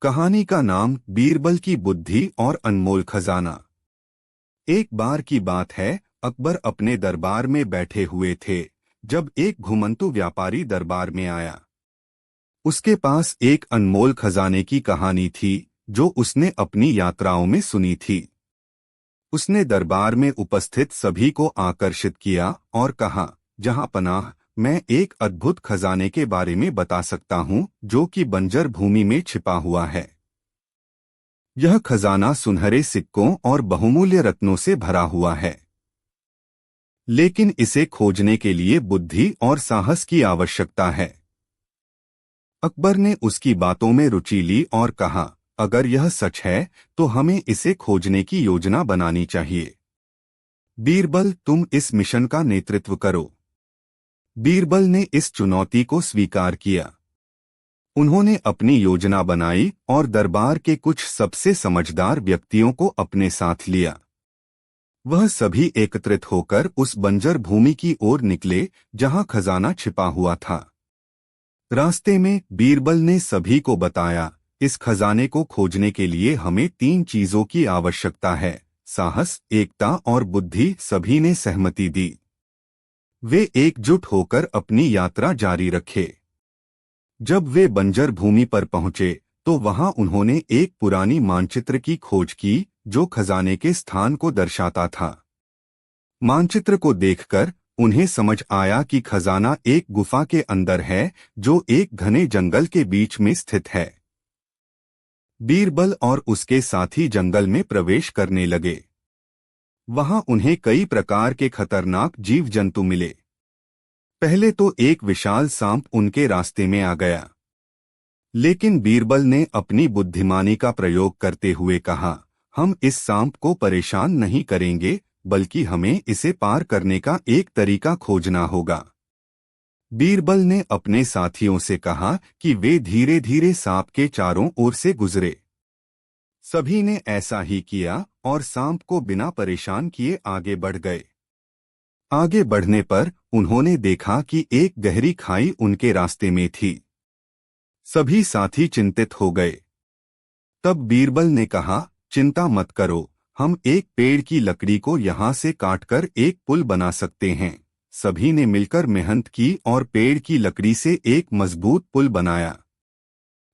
कहानी का नाम बीरबल की बुद्धि और अनमोल खजाना। एक बार की बात है, अकबर अपने दरबार में बैठे हुए थे जब एक घुमंतू व्यापारी दरबार में आया। उसके पास एक अनमोल खजाने की कहानी थी जो उसने अपनी यात्राओं में सुनी थी। उसने दरबार में उपस्थित सभी को आकर्षित किया और कहा, जहां पनाह, मैं एक अद्भुत खजाने के बारे में बता सकता हूं जो कि बंजर भूमि में छिपा हुआ है। यह खजाना सुनहरे सिक्कों और बहुमूल्य रत्नों से भरा हुआ है, लेकिन इसे खोजने के लिए बुद्धि और साहस की आवश्यकता है। अकबर ने उसकी बातों में रुचि ली और कहा, अगर यह सच है तो हमें इसे खोजने की योजना बनानी चाहिए। बीरबल, तुम इस मिशन का नेतृत्व करो। बीरबल ने इस चुनौती को स्वीकार किया। उन्होंने अपनी योजना बनाई और दरबार के कुछ सबसे समझदार व्यक्तियों को अपने साथ लिया। वह सभी एकत्रित होकर उस बंजर भूमि की ओर निकले जहां खजाना छिपा हुआ था। रास्ते में बीरबल ने सभी को बताया, इस खजाने को खोजने के लिए हमें 3 चीजों की आवश्यकता है, साहस, एकता और बुद्धि। सभी ने सहमति दी। वे एकजुट होकर अपनी यात्रा जारी रखे। जब वे बंजर भूमि पर पहुंचे तो वहां उन्होंने एक पुरानी मानचित्र की खोज की जो खजाने के स्थान को दर्शाता था। मानचित्र को देखकर उन्हें समझ आया कि खजाना एक गुफा के अंदर है जो एक घने जंगल के बीच में स्थित है। बीरबल और उसके साथी जंगल में प्रवेश करने लगे। वहां उन्हें कई प्रकार के खतरनाक जीव जंतु मिले। पहले तो एक विशाल सांप उनके रास्ते में आ गया, लेकिन बीरबल ने अपनी बुद्धिमानी का प्रयोग करते हुए कहा, हम इस सांप को परेशान नहीं करेंगे, बल्कि हमें इसे पार करने का एक तरीका खोजना होगा। बीरबल ने अपने साथियों से कहा कि वे धीरे धीरे सांप के चारों ओर से गुजरे। सभी ने ऐसा ही किया और सांप को बिना परेशान किए आगे बढ़ गए। आगे बढ़ने पर उन्होंने देखा कि एक गहरी खाई उनके रास्ते में थी। सभी साथी चिंतित हो गए। तब बीरबल ने कहा, चिंता मत करो, हम एक पेड़ की लकड़ी को यहाँ से काटकर एक पुल बना सकते हैं। सभी ने मिलकर मेहनत की और पेड़ की लकड़ी से एक मजबूत पुल बनाया।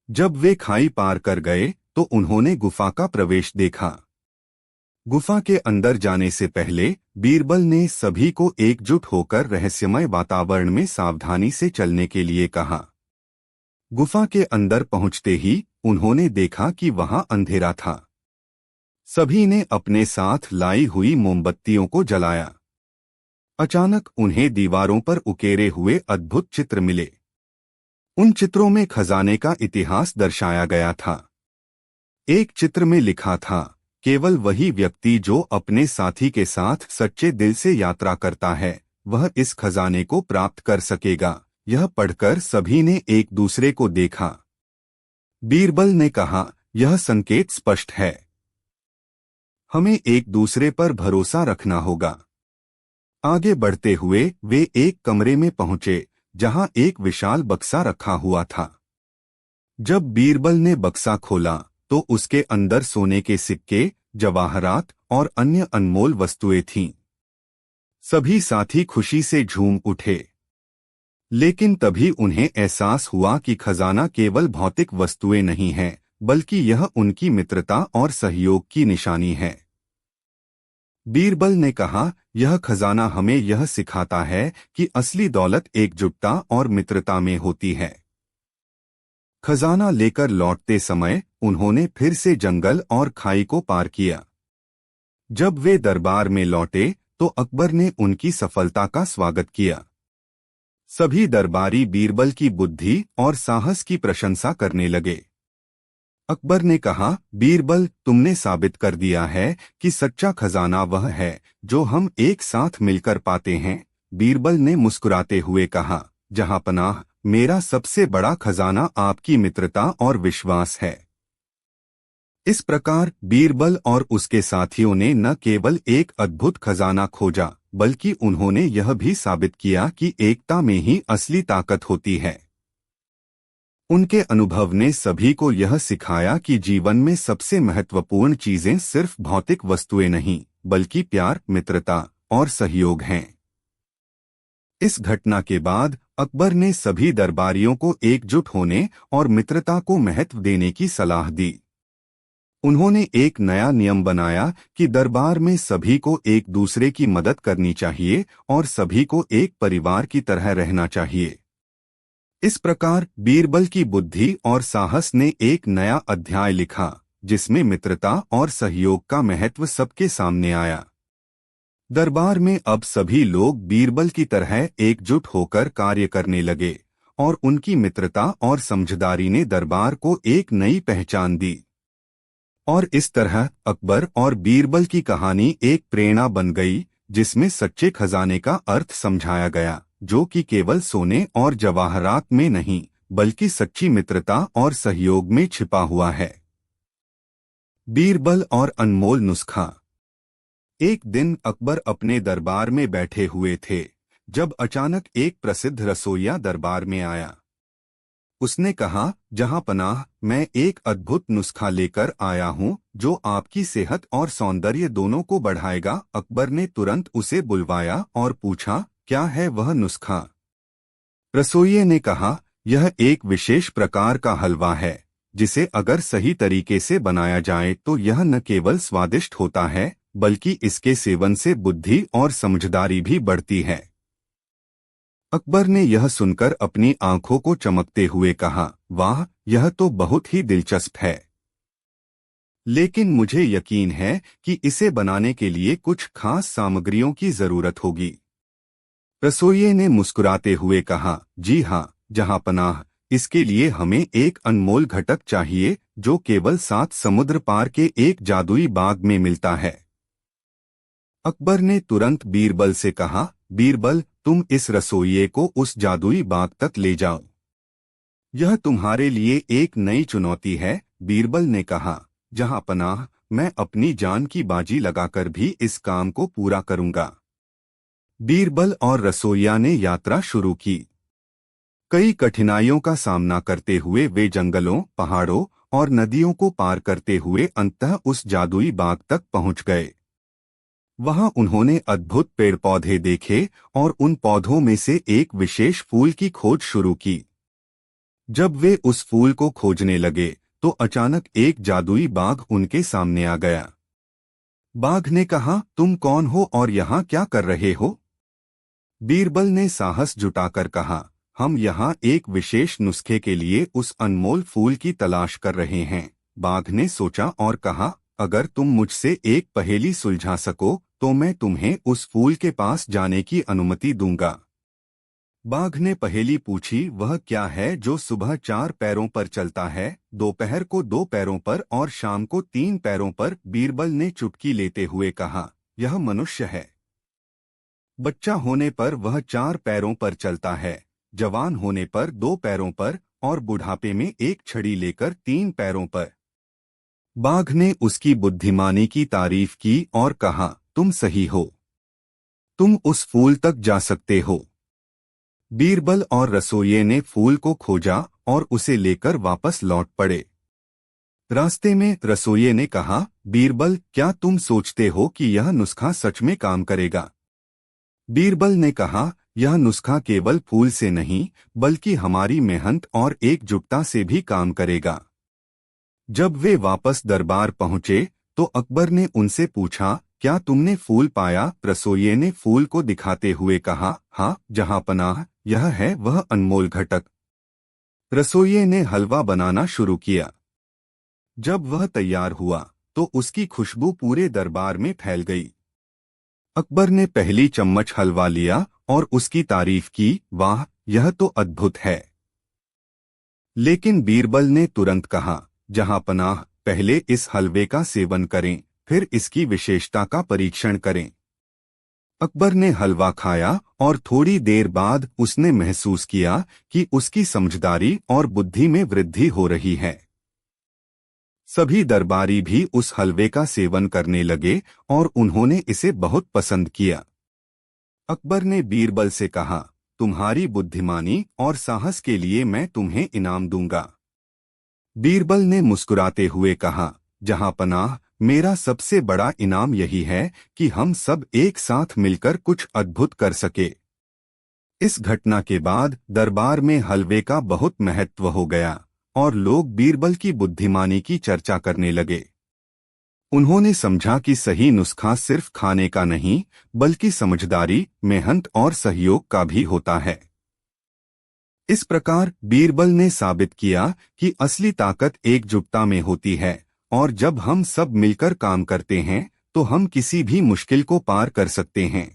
जब वे खाई पार कर गए तो उन्होंने गुफा का प्रवेश देखा। गुफा के अंदर जाने से पहले बीरबल ने सभी को एकजुट होकर रहस्यमय वातावरण में सावधानी से चलने के लिए कहा। गुफा के अंदर पहुंचते ही उन्होंने देखा कि वहां अंधेरा था। सभी ने अपने साथ लाई हुई मोमबत्तियों को जलाया। अचानक उन्हें दीवारों पर उकेरे हुए अद्भुत चित्र मिले। उन चित्रों में खजाने का इतिहास दर्शाया गया था। एक चित्र में लिखा था, केवल वही व्यक्ति जो अपने साथी के साथ सच्चे दिल से यात्रा करता है वह इस खजाने को प्राप्त कर सकेगा। यह पढ़कर सभी ने एक दूसरे को देखा। बीरबल ने कहा, यह संकेत स्पष्ट है, हमें एक दूसरे पर भरोसा रखना होगा। आगे बढ़ते हुए वे एक कमरे में पहुंचे जहां एक विशाल बक्सा रखा हुआ था। जब बीरबल ने बक्सा खोला तो उसके अंदर सोने के सिक्के, जवाहरात और अन्य अनमोल वस्तुएं थीं। सभी साथी खुशी से झूम उठे, लेकिन तभी उन्हें एहसास हुआ कि खजाना केवल भौतिक वस्तुएं नहीं है, बल्कि यह उनकी मित्रता और सहयोग की निशानी है। बीरबल ने कहा, यह खजाना हमें यह सिखाता है कि असली दौलत एकजुटता और मित्रता में होती है। खजाना लेकर लौटते समय उन्होंने फिर से जंगल और खाई को पार किया। जब वे दरबार में लौटे तो अकबर ने उनकी सफलता का स्वागत किया। सभी दरबारी बीरबल की बुद्धि और साहस की प्रशंसा करने लगे। अकबर ने कहा, बीरबल, तुमने साबित कर दिया है कि सच्चा खजाना वह है जो हम एक साथ मिलकर पाते हैं। बीरबल ने मुस्कुराते हुए कहा, जहां पनाह, मेरा सबसे बड़ा खजाना आपकी मित्रता और विश्वास है। इस प्रकार बीरबल और उसके साथियों ने न केवल एक अद्भुत खजाना खोजा, बल्कि उन्होंने यह भी साबित किया कि एकता में ही असली ताकत होती है। उनके अनुभव ने सभी को यह सिखाया कि जीवन में सबसे महत्वपूर्ण चीजें सिर्फ भौतिक वस्तुएं नहीं, बल्कि प्यार, मित्रता और सहयोग हैं। इस घटना के बाद अकबर ने सभी दरबारियों को एकजुट होने और मित्रता को महत्व देने की सलाह दी। उन्होंने एक नया नियम बनाया कि दरबार में सभी को एक दूसरे की मदद करनी चाहिए और सभी को एक परिवार की तरह रहना चाहिए। इस प्रकार बीरबल की बुद्धि और साहस ने एक नया अध्याय लिखा, जिसमें मित्रता और सहयोग का महत्व सबके सामने आया। दरबार में अब सभी लोग बीरबल की तरह एकजुट होकर कार्य करने लगे और उनकी मित्रता और समझदारी ने दरबार को एक नई पहचान दी। और इस तरह अकबर और बीरबल की कहानी एक प्रेरणा बन गई, जिसमें सच्चे खजाने का अर्थ समझाया गया, जो कि केवल सोने और जवाहरात में नहीं, बल्कि सच्ची मित्रता और सहयोग में छिपा हुआ है। बीरबल और अनमोल नुस्खा। एक दिन अकबर अपने दरबार में बैठे हुए थे, जब अचानक एक प्रसिद्ध रसोइया दरबार में आया। उसने कहा, जहां पनाह, मैं एक अद्भुत नुस्खा लेकर आया हूं जो आपकी सेहत और सौंदर्य दोनों को बढ़ाएगा। अकबर ने तुरंत उसे बुलवाया और पूछा, क्या है वह नुस्खा? रसोइये ने कहा, यह एक विशेष प्रकार का हलवा है, जिसे अगर सही तरीके से बनाया जाए तो यह न केवल स्वादिष्ट होता है, बल्कि इसके सेवन से बुद्धि और समझदारी भी बढ़ती है। अकबर ने यह सुनकर अपनी आंखों को चमकते हुए कहा, वाह, यह तो बहुत ही दिलचस्प है। लेकिन मुझे यकीन है कि इसे बनाने के लिए कुछ खास सामग्रियों की जरूरत होगी। रसोइये ने मुस्कुराते हुए कहा, जी हाँ, जहां पनाह, इसके लिए हमें एक अनमोल घटक चाहिए जो केवल 7 समुद्र पार के एक जादुई बाग में मिलता है। अकबर ने तुरंत बीरबल से कहा, बीरबल, तुम इस रसोइये को उस जादुई बाग तक ले जाओ। यह तुम्हारे लिए एक नई चुनौती है। बीरबल ने कहा, जहां पनाह, मैं अपनी जान की बाजी लगाकर भी इस काम को पूरा करूंगा। बीरबल और रसोइया ने यात्रा शुरू की। कई कठिनाइयों का सामना करते हुए वे जंगलों, पहाड़ों और नदियों को पार करते हुए अंततः उस जादुई बाग तक पहुंच गए। वहां उन्होंने अद्भुत पेड़ पौधे देखे और उन पौधों में से एक विशेष फूल की खोज शुरू की। जब वे उस फूल को खोजने लगे तो अचानक एक जादुई बाघ उनके सामने आ गया। बाघ ने कहा, तुम कौन हो और यहाँ क्या कर रहे हो? बीरबल ने साहस जुटाकर कहा, हम यहाँ एक विशेष नुस्खे के लिए उस अनमोल फूल की तलाश कर रहे हैं। बाघ ने सोचा और कहा, अगर तुम मुझसे एक पहेली सुलझा सको तो मैं तुम्हें उस फूल के पास जाने की अनुमति दूंगा। बाघ ने पहेली पूछी, वह क्या है जो सुबह 4 पैरों पर चलता है, दोपहर को 2 पैरों पर और शाम को 3 पैरों पर? बीरबल ने चुटकी लेते हुए कहा, यह मनुष्य है। बच्चा होने पर वह 4 पैरों पर चलता है, जवान होने पर 2 पैरों पर और बुढ़ापे में एक छड़ी लेकर 3 पैरों पर। बाघ ने उसकी बुद्धिमानी की तारीफ की और कहा, तुम सही हो, तुम उस फूल तक जा सकते हो। बीरबल और रसोइये ने फूल को खोजा और उसे लेकर वापस लौट पड़े। रास्ते में रसोइये ने कहा, बीरबल, क्या तुम सोचते हो कि यह नुस्खा सच में काम करेगा? बीरबल ने कहा, यह नुस्खा केवल फूल से नहीं, बल्कि हमारी मेहनत और एकजुटता से भी काम करेगा। जब वे वापस दरबार पहुंचे तो अकबर ने उनसे पूछा, क्या तुमने फूल पाया? रसोइये ने फूल को दिखाते हुए कहा, हाँ, जहां पनाह, यह है वह अनमोल घटक। रसोइये ने हलवा बनाना शुरू किया। जब वह तैयार हुआ तो उसकी खुशबू पूरे दरबार में फैल गई। अकबर ने पहली चम्मच हलवा लिया और उसकी तारीफ की, वाह, यह तो अद्भुत है। लेकिन बीरबल ने तुरंत कहा, जहां पनाह, पहले इस हलवे का सेवन करें, फिर इसकी विशेषता का परीक्षण करें। अकबर ने हलवा खाया और थोड़ी देर बाद उसने महसूस किया कि उसकी समझदारी और बुद्धि में वृद्धि हो रही है। सभी दरबारी भी उस हलवे का सेवन करने लगे और उन्होंने इसे बहुत पसंद किया। अकबर ने बीरबल से कहा, तुम्हारी बुद्धिमानी और साहस के लिए मैं तुम्हें इनाम दूंगा। बीरबल ने मुस्कुराते हुए कहा, जहांपनाह, मेरा सबसे बड़ा इनाम यही है कि हम सब एक साथ मिलकर कुछ अद्भुत कर सके। इस घटना के बाद दरबार में हलवे का बहुत महत्व हो गया और लोग बीरबल की बुद्धिमानी की चर्चा करने लगे। उन्होंने समझा कि सही नुस्खा सिर्फ खाने का नहीं, बल्कि समझदारी, मेहनत और सहयोग का भी होता है। इस प्रकार बीरबल ने साबित किया कि असली ताकत एकजुटता में होती है और जब हम सब मिलकर काम करते हैं तो हम किसी भी मुश्किल को पार कर सकते हैं।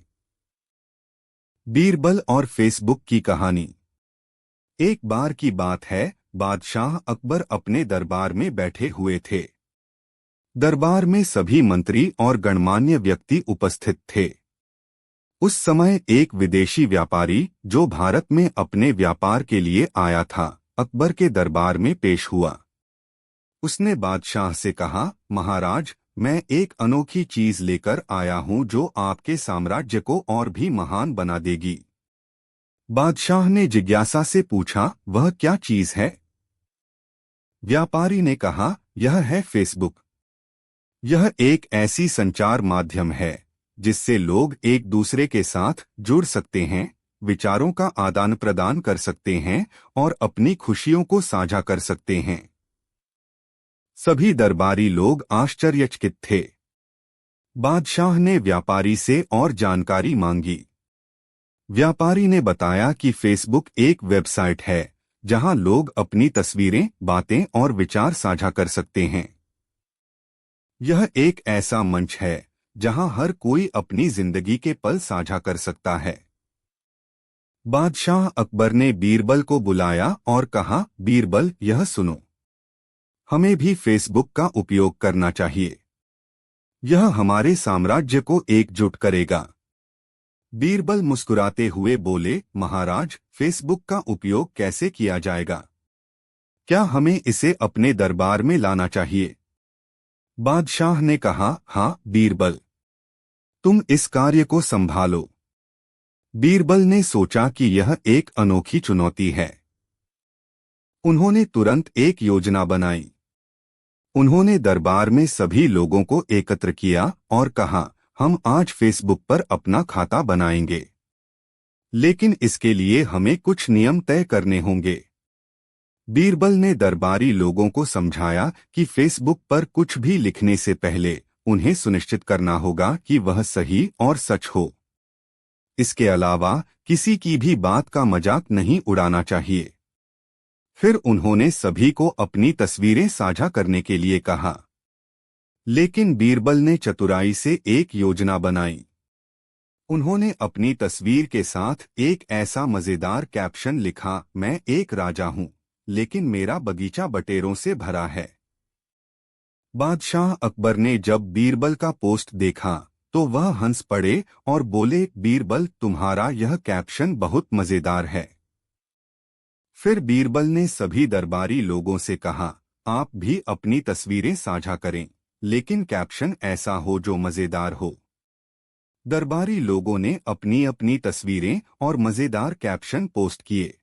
बीरबल और फेसबुक की कहानी। एक बार की बात है, बादशाह अकबर अपने दरबार में बैठे हुए थे। दरबार में सभी मंत्री और गणमान्य व्यक्ति उपस्थित थे। उस समय एक विदेशी व्यापारी जो भारत में अपने व्यापार के लिए आया था, अकबर के दरबार में पेश हुआ। उसने बादशाह से कहा, महाराज, मैं एक अनोखी चीज लेकर आया हूं जो आपके साम्राज्य को और भी महान बना देगी। बादशाह ने जिज्ञासा से पूछा, वह क्या चीज है? व्यापारी ने कहा, यह है फेसबुक। यह एक ऐसी संचार माध्यम है जिससे लोग एक दूसरे के साथ जुड़ सकते हैं, विचारों का आदान प्रदान कर सकते हैं और अपनी खुशियों को साझा कर सकते हैं। सभी दरबारी लोग आश्चर्यचकित थे। बादशाह ने व्यापारी से और जानकारी मांगी। व्यापारी ने बताया कि फेसबुक एक वेबसाइट है जहां लोग अपनी तस्वीरें, बातें और विचार साझा कर सकते हैं। यह एक ऐसा मंच है जहां हर कोई अपनी जिंदगी के पल साझा कर सकता है। बादशाह अकबर ने बीरबल को बुलाया और कहा, बीरबल, यह सुनो, हमें भी फेसबुक का उपयोग करना चाहिए। यह हमारे साम्राज्य को एकजुट करेगा। बीरबल मुस्कुराते हुए बोले, महाराज, फेसबुक का उपयोग कैसे किया जाएगा? क्या हमें इसे अपने दरबार में लाना चाहिए? बादशाह ने कहा, हाँ बीरबल, तुम इस कार्य को संभालो। बीरबल ने सोचा कि यह एक अनोखी चुनौती है। उन्होंने तुरंत एक योजना बनाई। उन्होंने दरबार में सभी लोगों को एकत्र किया और कहा, हम आज फेसबुक पर अपना खाता बनाएंगे, लेकिन इसके लिए हमें कुछ नियम तय करने होंगे। बीरबल ने दरबारी लोगों को समझाया कि फेसबुक पर कुछ भी लिखने से पहले उन्हें सुनिश्चित करना होगा कि वह सही और सच हो। इसके अलावा किसी की भी बात का मजाक नहीं उड़ाना चाहिए। फिर उन्होंने सभी को अपनी तस्वीरें साझा करने के लिए कहा, लेकिन बीरबल ने चतुराई से एक योजना बनाई। उन्होंने अपनी तस्वीर के साथ एक ऐसा मजेदार कैप्शन लिखा, मैं एक राजा हूं, लेकिन मेरा बगीचा बटेरों से भरा है। बादशाह अकबर ने जब बीरबल का पोस्ट देखा तो वह हंस पड़े और बोले, बीरबल, तुम्हारा यह कैप्शन बहुत मजेदार है। फिर बीरबल ने सभी दरबारी लोगों से कहा, आप भी अपनी तस्वीरें साझा करें, लेकिन कैप्शन ऐसा हो जो मजेदार हो। दरबारी लोगों ने अपनी अपनी तस्वीरें और मजेदार कैप्शन पोस्ट किए।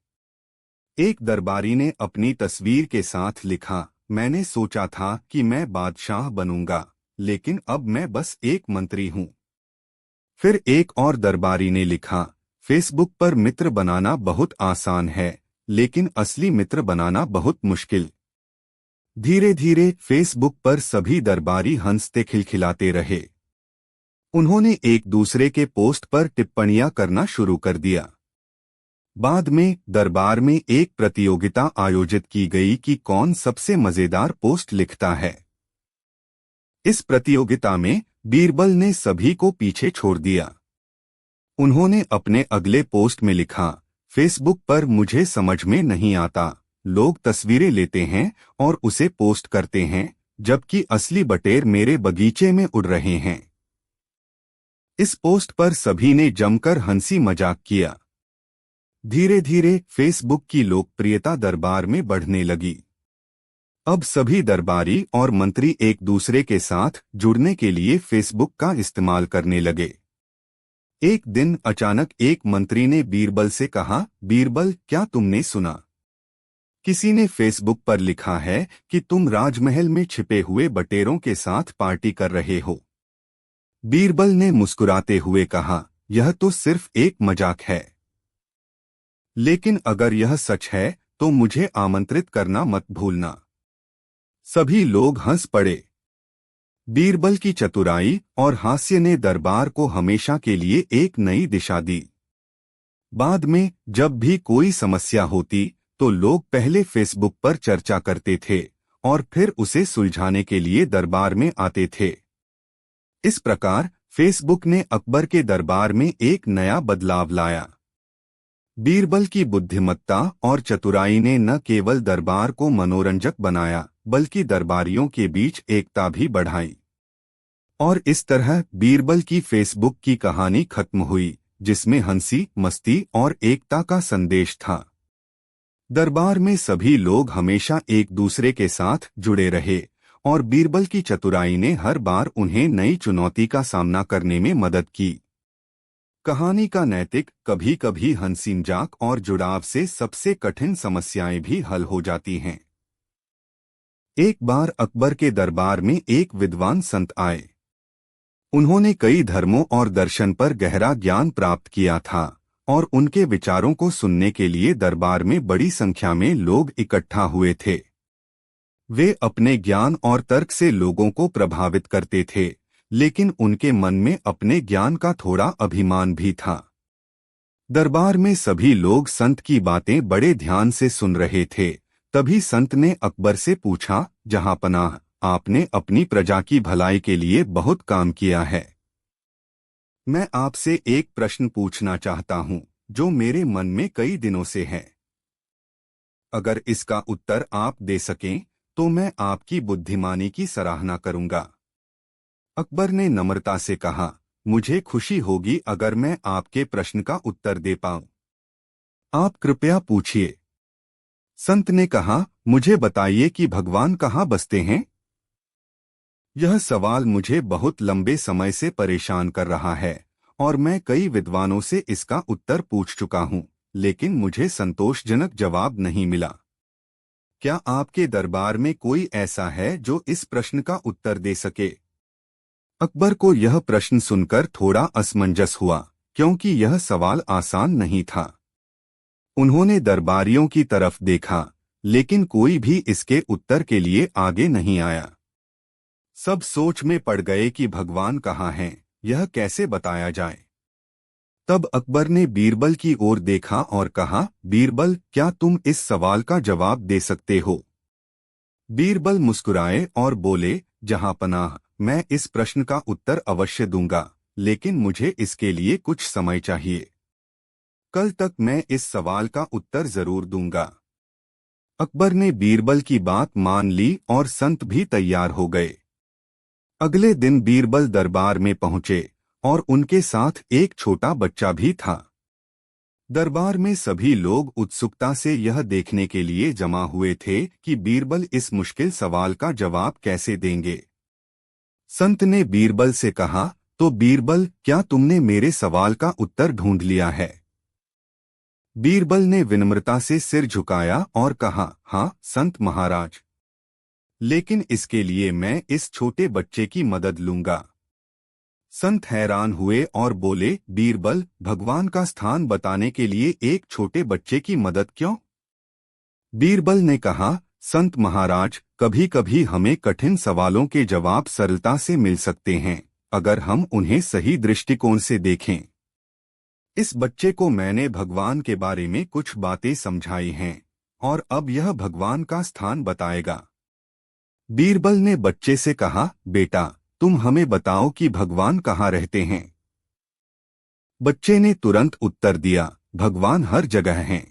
एक दरबारी ने अपनी तस्वीर के साथ लिखा, मैंने सोचा था कि मैं बादशाह बनूंगा, लेकिन अब मैं बस एक मंत्री हूं। फिर एक और दरबारी ने लिखा, फेसबुक पर मित्र बनाना बहुत आसान है, लेकिन असली मित्र बनाना बहुत मुश्किल। धीरे धीरे फेसबुक पर सभी दरबारी हंसते खिलखिलाते रहे। उन्होंने एक दूसरे के पोस्ट पर टिप्पणियां करना शुरू कर दिया। बाद में दरबार में एक प्रतियोगिता आयोजित की गई कि कौन सबसे मजेदार पोस्ट लिखता है। इस प्रतियोगिता में बीरबल ने सभी को पीछे छोड़ दिया। उन्होंने अपने अगले पोस्ट में लिखा, फेसबुक पर मुझे समझ में नहीं आता, लोग तस्वीरें लेते हैं और उसे पोस्ट करते हैं, जबकि असली बटेर मेरे बगीचे में उड़ रहे हैं। इस पोस्ट पर सभी ने जमकर हंसी मजाक किया। धीरे धीरे फेसबुक की लोकप्रियता दरबार में बढ़ने लगी। अब सभी दरबारी और मंत्री एक दूसरे के साथ जुड़ने के लिए फेसबुक का इस्तेमाल करने लगे। एक दिन अचानक एक मंत्री ने बीरबल से कहा, बीरबल, क्या तुमने सुना? किसी ने फेसबुक पर लिखा है कि तुम राजमहल में छिपे हुए बटेरों के साथ पार्टी कर रहे हो। बीरबल ने मुस्कुराते हुए कहा, यह तो सिर्फ एक मजाक है, लेकिन अगर यह सच है तो मुझे आमंत्रित करना मत भूलना। सभी लोग हंस पड़े। बीरबल की चतुराई और हास्य ने दरबार को हमेशा के लिए एक नई दिशा दी। बाद में जब भी कोई समस्या होती तो लोग पहले फेसबुक पर चर्चा करते थे और फिर उसे सुलझाने के लिए दरबार में आते थे। इस प्रकार फेसबुक ने अकबर के दरबार में एक नया बदलाव लाया। बीरबल की बुद्धिमत्ता और चतुराई ने न केवल दरबार को मनोरंजक बनाया बल्कि दरबारियों के बीच एकता भी बढ़ाई। और इस तरह बीरबल की फेसबुक की कहानी खत्म हुई, जिसमें हंसी, मस्ती और एकता का संदेश था। दरबार में सभी लोग हमेशा एक दूसरे के साथ जुड़े रहे और बीरबल की चतुराई ने हर बार उन्हें नई चुनौती का सामना करने में मदद की। कहानी का नैतिक, कभी कभी हंसी मजाक और जुड़ाव से सबसे कठिन समस्याएं भी हल हो जाती हैं। एक बार अकबर के दरबार में एक विद्वान संत आए। उन्होंने कई धर्मों और दर्शन पर गहरा ज्ञान प्राप्त किया था और उनके विचारों को सुनने के लिए दरबार में बड़ी संख्या में लोग इकट्ठा हुए थे। वे अपने ज्ञान और तर्क से लोगों को प्रभावित करते थे, लेकिन उनके मन में अपने ज्ञान का थोड़ा अभिमान भी था। दरबार में सभी लोग संत की बातें बड़े ध्यान से सुन रहे थे। तभी संत ने अकबर से पूछा, जहांपनाह, आपने अपनी प्रजा की भलाई के लिए बहुत काम किया है। मैं आपसे एक प्रश्न पूछना चाहता हूं, जो मेरे मन में कई दिनों से है। अगर इसका उत्तर आप दे सकें तो मैं आपकी बुद्धिमानी की सराहना करूंगा। अकबर ने नम्रता से कहा, मुझे खुशी होगी अगर मैं आपके प्रश्न का उत्तर दे पाऊं। आप कृपया पूछिए। संत ने कहा, मुझे बताइए कि भगवान कहाँ बसते हैं? यह सवाल मुझे बहुत लंबे समय से परेशान कर रहा है और मैं कई विद्वानों से इसका उत्तर पूछ चुका हूं, लेकिन मुझे संतोषजनक जवाब नहीं मिला। क्या आपके दरबार में कोई ऐसा है जो इस प्रश्न का उत्तर दे सके? अकबर को यह प्रश्न सुनकर थोड़ा असमंजस हुआ, क्योंकि यह सवाल आसान नहीं था। उन्होंने दरबारियों की तरफ देखा, लेकिन कोई भी इसके उत्तर के लिए आगे नहीं आया। सब सोच में पड़ गए कि भगवान कहाँ हैं, यह कैसे बताया जाए। तब अकबर ने बीरबल की ओर देखा और कहा, बीरबल, क्या तुम इस सवाल का जवाब दे सकते हो? बीरबल मुस्कुराए और बोले, जहांपनाह, मैं इस प्रश्न का उत्तर अवश्य दूंगा, लेकिन मुझे इसके लिए कुछ समय चाहिए। कल तक मैं इस सवाल का उत्तर जरूर दूंगा। अकबर ने बीरबल की बात मान ली और संत भी तैयार हो गए। अगले दिन बीरबल दरबार में पहुंचे और उनके साथ एक छोटा बच्चा भी था। दरबार में सभी लोग उत्सुकता से यह देखने के लिए जमा हुए थे कि बीरबल इस मुश्किल सवाल का जवाब कैसे देंगे। संत ने बीरबल से कहा, तो बीरबल, क्या तुमने मेरे सवाल का उत्तर ढूंढ लिया है? बीरबल ने विनम्रता से सिर झुकाया और कहा, हाँ संत महाराज, लेकिन इसके लिए मैं इस छोटे बच्चे की मदद लूंगा। संत हैरान हुए और बोले, बीरबल, भगवान का स्थान बताने के लिए एक छोटे बच्चे की मदद क्यों? बीरबल ने कहा, संत महाराज, कभी कभी हमें कठिन सवालों के जवाब सरलता से मिल सकते हैं, अगर हम उन्हें सही दृष्टिकोण से देखें। इस बच्चे को मैंने भगवान के बारे में कुछ बातें समझाई हैं और अब यह भगवान का स्थान बताएगा। बीरबल ने बच्चे से कहा, बेटा, तुम हमें बताओ कि भगवान कहाँ रहते हैं। बच्चे ने तुरंत उत्तर दिया, भगवान हर जगह हैं।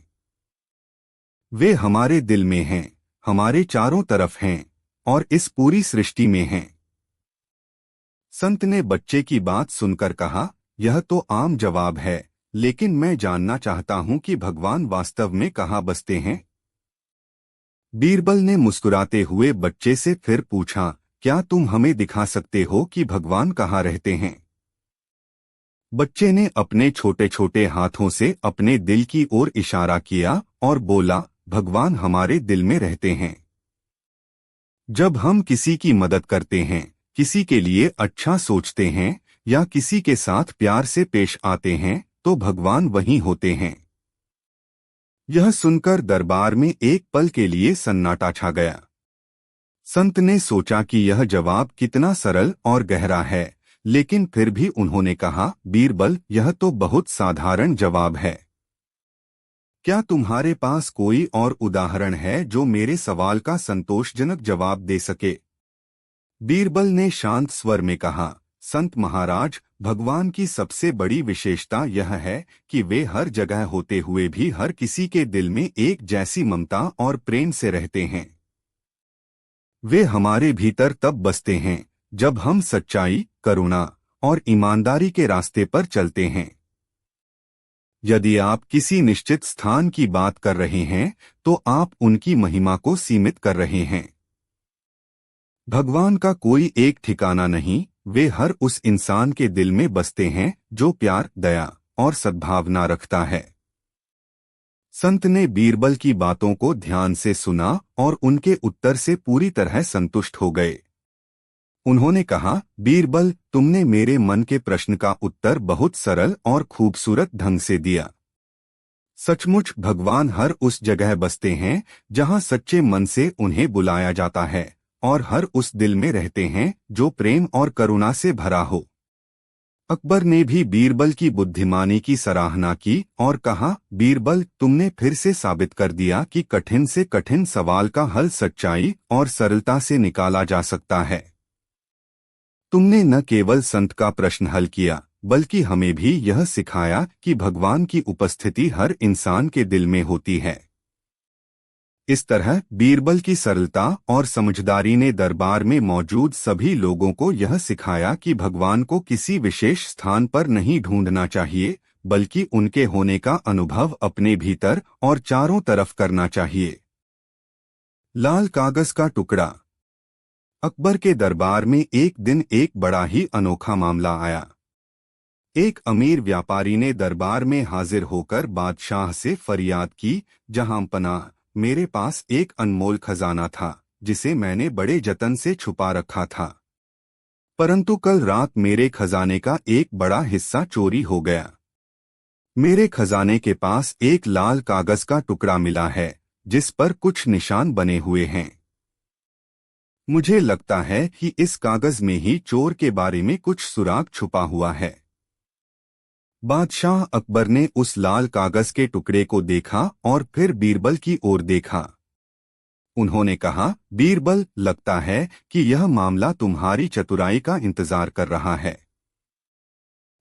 वे हमारे दिल में हैं, हमारे चारों तरफ हैं और इस पूरी सृष्टि में हैं। संत ने बच्चे की बात सुनकर कहा, यह तो आम जवाब है, लेकिन मैं जानना चाहता हूं कि भगवान वास्तव में कहाँ बसते हैं। बीरबल ने मुस्कुराते हुए बच्चे से फिर पूछा, क्या तुम हमें दिखा सकते हो कि भगवान कहाँ रहते हैं? बच्चे ने अपने छोटे छोटे हाथों से अपने दिल की ओर इशारा किया और बोला, भगवान हमारे दिल में रहते हैं। जब हम किसी की मदद करते हैं, किसी के लिए अच्छा सोचते हैं या किसी के साथ प्यार से पेश आते हैं, तो भगवान वहीं होते हैं। यह सुनकर दरबार में एक पल के लिए सन्नाटा छा गया। संत ने सोचा कि यह जवाब कितना सरल और गहरा है, लेकिन फिर भी उन्होंने कहा, बीरबल, यह तो बहुत साधारण जवाब है। क्या तुम्हारे पास कोई और उदाहरण है जो मेरे सवाल का संतोषजनक जवाब दे सके? बीरबल ने शांत स्वर में कहा, संत महाराज, भगवान की सबसे बड़ी विशेषता यह है कि वे हर जगह होते हुए भी हर किसी के दिल में एक जैसी ममता और प्रेम से रहते हैं। वे हमारे भीतर तब बसते हैं जब हम सच्चाई, करुणा और ईमानदारी के रास्ते पर चलते हैं। यदि आप किसी निश्चित स्थान की बात कर रहे हैं, तो आप उनकी महिमा को सीमित कर रहे हैं। भगवान का कोई एक ठिकाना नहीं, वे हर उस इंसान के दिल में बसते हैं जो प्यार, दया और सद्भावना रखता है। संत ने बीरबल की बातों को ध्यान से सुना और उनके उत्तर से पूरी तरह संतुष्ट हो गए। उन्होंने कहा, बीरबल, तुमने मेरे मन के प्रश्न का उत्तर बहुत सरल और खूबसूरत ढंग से दिया। सचमुच भगवान हर उस जगह बसते हैं जहां सच्चे मन से उन्हें बुलाया जाता है, और हर उस दिल में रहते हैं जो प्रेम और करुणा से भरा हो। अकबर ने भी बीरबल की बुद्धिमानी की सराहना की और कहा, बीरबल, तुमने फिर से साबित कर दिया कि कठिन से कठिन सवाल का हल सच्चाई और सरलता से निकाला जा सकता है। तुमने न केवल संत का प्रश्न हल किया, बल्कि हमें भी यह सिखाया कि भगवान की उपस्थिति हर इंसान के दिल में होती है। इस तरह बीरबल की सरलता और समझदारी ने दरबार में मौजूद सभी लोगों को यह सिखाया कि भगवान को किसी विशेष स्थान पर नहीं ढूंढना चाहिए, बल्कि उनके होने का अनुभव अपने भीतर और चारों तरफ करना चाहिए। लाल कागज का टुकड़ा। अकबर के दरबार में एक दिन एक बड़ा ही अनोखा मामला आया। एक अमीर व्यापारी ने दरबार में हाजिर होकर बादशाह से फरियाद की, जहांपनाह, मेरे पास एक अनमोल खजाना था जिसे मैंने बड़े जतन से छुपा रखा था, परंतु कल रात मेरे खजाने का एक बड़ा हिस्सा चोरी हो गया। मेरे खजाने के पास एक लाल कागज का टुकड़ा मिला है जिस पर कुछ निशान बने हुए हैं। मुझे लगता है कि इस कागज में ही चोर के बारे में कुछ सुराग छुपा हुआ है। बादशाह अकबर ने उस लाल कागज के टुकड़े को देखा और फिर बीरबल की ओर देखा। उन्होंने कहा, बीरबल, लगता है कि यह मामला तुम्हारी चतुराई का इंतजार कर रहा है।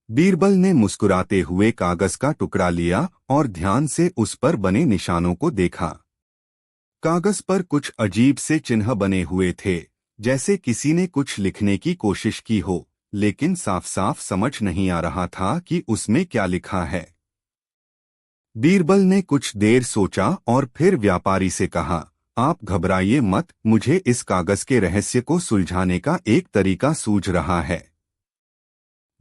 बीरबल ने मुस्कुराते हुए कागज का टुकड़ा लिया और ध्यान से उस पर बने निशानों को देखा। कागज पर कुछ अजीब से चिन्ह बने हुए थे, जैसे किसी ने कुछ लिखने की कोशिश की हो, लेकिन साफ साफ समझ नहीं आ रहा था कि उसमें क्या लिखा है। बीरबल ने कुछ देर सोचा और फिर व्यापारी से कहा, आप घबराइए मत, मुझे इस कागज के रहस्य को सुलझाने का एक तरीका सूझ रहा है।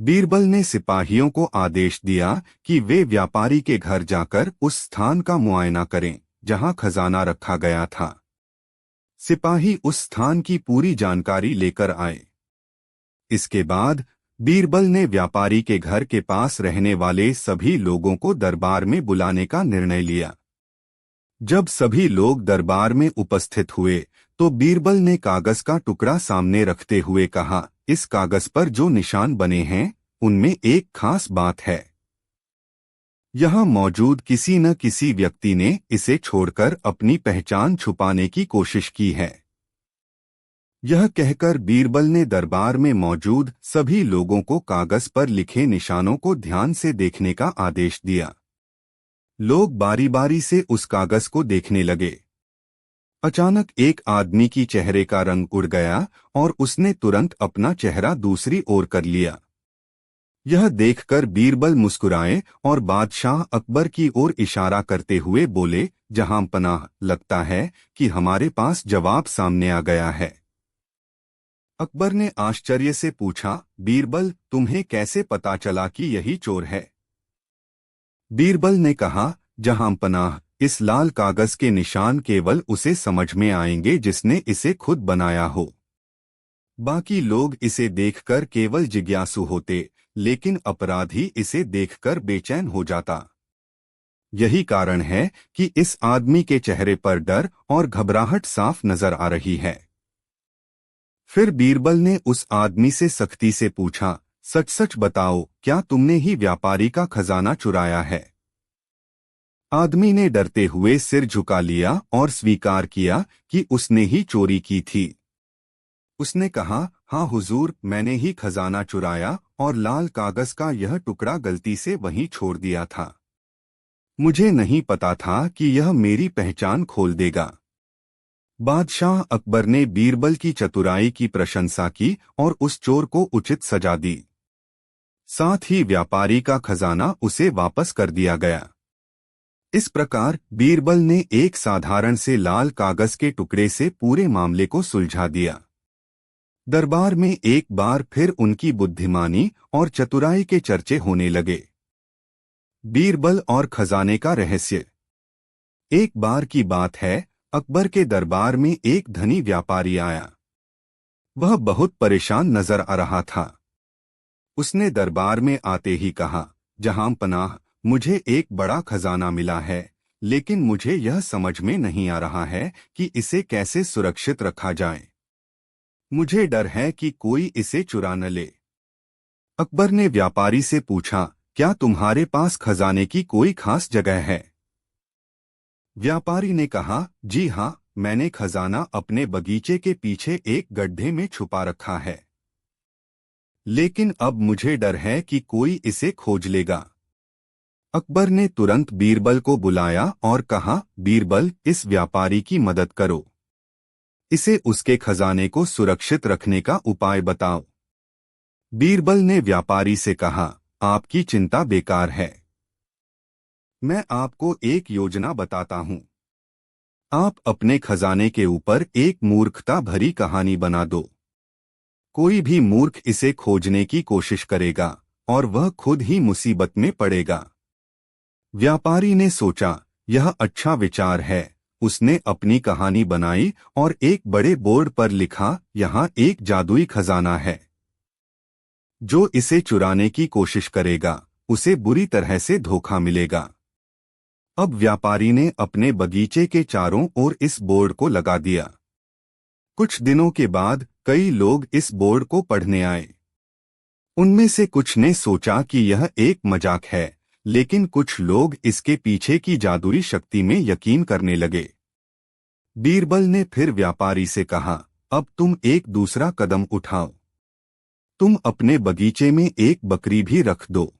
बीरबल ने सिपाहियों को आदेश दिया कि वे व्यापारी के घर जाकर उस स्थान का मुआयना करें जहां खजाना रखा गया था। सिपाही उस स्थान की पूरी जानकारी लेकर आए। इसके बाद बीरबल ने व्यापारी के घर के पास रहने वाले सभी लोगों को दरबार में बुलाने का निर्णय लिया। जब सभी लोग दरबार में उपस्थित हुए तो बीरबल ने कागज का टुकड़ा सामने रखते हुए कहा, इस कागज पर जो निशान बने हैं उनमें एक खास बात है। यहाँ मौजूद किसी न किसी व्यक्ति ने इसे छोड़कर अपनी पहचान छुपाने की कोशिश की है। यह कहकर बीरबल ने दरबार में मौजूद सभी लोगों को कागज पर लिखे निशानों को ध्यान से देखने का आदेश दिया। लोग बारी बारी से उस कागज को देखने लगे। अचानक एक आदमी की चेहरे का रंग उड़ गया और उसने तुरंत अपना चेहरा दूसरी ओर कर लिया। यह देखकर बीरबल मुस्कुराए और बादशाह अकबर की ओर इशारा करते हुए बोले, जहांपनाह, लगता है कि हमारे पास जवाब सामने आ गया है। अकबर ने आश्चर्य से पूछा, बीरबल, तुम्हें कैसे पता चला कि यही चोर है? बीरबल ने कहा, जहांपनाह, इस लाल कागज के निशान केवल उसे समझ में आएंगे जिसने इसे खुद बनाया हो। बाकी लोग इसे देखकर केवल जिज्ञासु होते, लेकिन अपराधी इसे देखकर बेचैन हो जाता। यही कारण है कि इस आदमी के चेहरे पर डर और घबराहट साफ नजर आ रही है। फिर बीरबल ने उस आदमी से सख्ती से पूछा, सच सच बताओ, क्या तुमने ही व्यापारी का खजाना चुराया है? आदमी ने डरते हुए सिर झुका लिया और स्वीकार किया कि उसने ही चोरी की थी। उसने कहा, हाँ हुजूर, मैंने ही खजाना चुराया और लाल कागज का यह टुकड़ा गलती से वहीं छोड़ दिया था। मुझे नहीं पता था कि यह मेरी पहचान खोल देगा। बादशाह अकबर ने बीरबल की चतुराई की प्रशंसा की और उस चोर को उचित सजा दी। साथ ही व्यापारी का खजाना उसे वापस कर दिया गया। इस प्रकार बीरबल ने एक साधारण से लाल कागज के टुकड़े से पूरे मामले को सुलझा दिया। दरबार में एक बार फिर उनकी बुद्धिमानी और चतुराई के चर्चे होने लगे। बीरबल और खजाने का रहस्य। एक बार की बात है, अकबर के दरबार में एक धनी व्यापारी आया। वह बहुत परेशान नजर आ रहा था। उसने दरबार में आते ही कहा, जहांपनाह, मुझे एक बड़ा खजाना मिला है, लेकिन मुझे यह समझ में नहीं आ रहा है कि इसे कैसे सुरक्षित रखा जाए। मुझे डर है कि कोई इसे चुरा न ले। अकबर ने व्यापारी से पूछा, क्या तुम्हारे पास खजाने की कोई खास जगह है? व्यापारी ने कहा, जी हाँ, मैंने खजाना अपने बगीचे के पीछे एक गड्ढे में छुपा रखा है, लेकिन अब मुझे डर है कि कोई इसे खोज लेगा। अकबर ने तुरंत बीरबल को बुलाया और कहा, बीरबल, इस व्यापारी की मदद करो। इसे उसके खजाने को सुरक्षित रखने का उपाय बताओ। बीरबल ने व्यापारी से कहा, आपकी चिंता बेकार है। मैं आपको एक योजना बताता हूं। आप अपने खजाने के ऊपर एक मूर्खता भरी कहानी बना दो। कोई भी मूर्ख इसे खोजने की कोशिश करेगा और वह खुद ही मुसीबत में पड़ेगा। व्यापारी ने सोचा, यह अच्छा विचार है। उसने अपनी कहानी बनाई और एक बड़े बोर्ड पर लिखा, यहाँ एक जादुई खजाना है। जो इसे चुराने की कोशिश करेगा, उसे बुरी तरह से धोखा मिलेगा। अब व्यापारी ने अपने बगीचे के चारों ओर इस बोर्ड को लगा दिया। कुछ दिनों के बाद कई लोग इस बोर्ड को पढ़ने आए। उनमें से कुछ ने सोचा कि यह एक मजाक है, लेकिन कुछ लोग इसके पीछे की जादुई शक्ति में यकीन करने लगे। बीरबल ने फिर व्यापारी से कहा, अब तुम एक दूसरा कदम उठाओ। तुम अपने बगीचे में एक बकरी भी रख दो।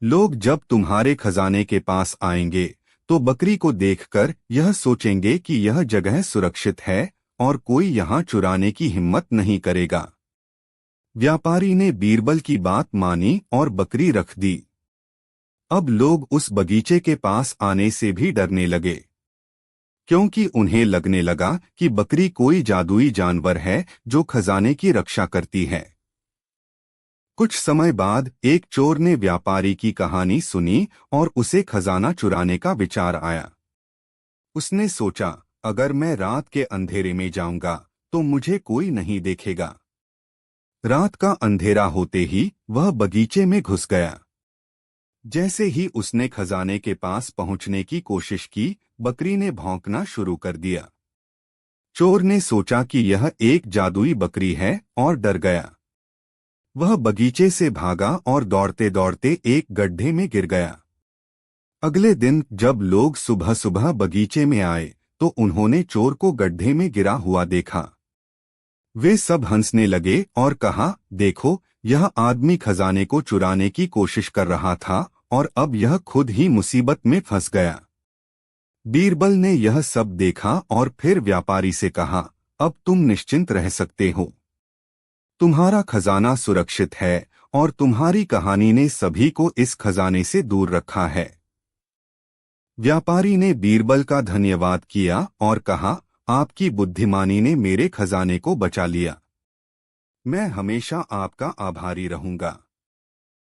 लोग जब तुम्हारे खजाने के पास आएंगे तो बकरी को देखकर यह सोचेंगे कि यह जगह सुरक्षित है और कोई यहाँ चुराने की हिम्मत नहीं करेगा। व्यापारी ने बीरबल की बात मानी और बकरी रख दी। अब लोग उस बगीचे के पास आने से भी डरने लगे, क्योंकि उन्हें लगने लगा कि बकरी कोई जादुई जानवर है जो खजाने की रक्षा करती है। कुछ समय बाद एक चोर ने व्यापारी की कहानी सुनी और उसे खजाना चुराने का विचार आया। उसने सोचा, अगर मैं रात के अंधेरे में जाऊंगा तो मुझे कोई नहीं देखेगा। रात का अंधेरा होते ही वह बगीचे में घुस गया। जैसे ही उसने खजाने के पास पहुंचने की कोशिश की, बकरी ने भौंकना शुरू कर दिया। चोर ने सोचा कि यह एक जादुई बकरी है और डर गया। वह बगीचे से भागा और दौड़ते दौड़ते एक गड्ढे में गिर गया। अगले दिन जब लोग सुबह सुबह बगीचे में आए तो उन्होंने चोर को गड्ढे में गिरा हुआ देखा। वे सब हंसने लगे और कहा, देखो, यह आदमी खजाने को चुराने की कोशिश कर रहा था और अब यह खुद ही मुसीबत में फंस गया। बीरबल ने यह सब देखा और फिर व्यापारी से कहा, अब तुम निश्चिंत रह सकते हो। तुम्हारा खजाना सुरक्षित है और तुम्हारी कहानी ने सभी को इस खजाने से दूर रखा है। व्यापारी ने बीरबल का धन्यवाद किया और कहा, आपकी बुद्धिमानी ने मेरे खजाने को बचा लिया। मैं हमेशा आपका आभारी रहूंगा।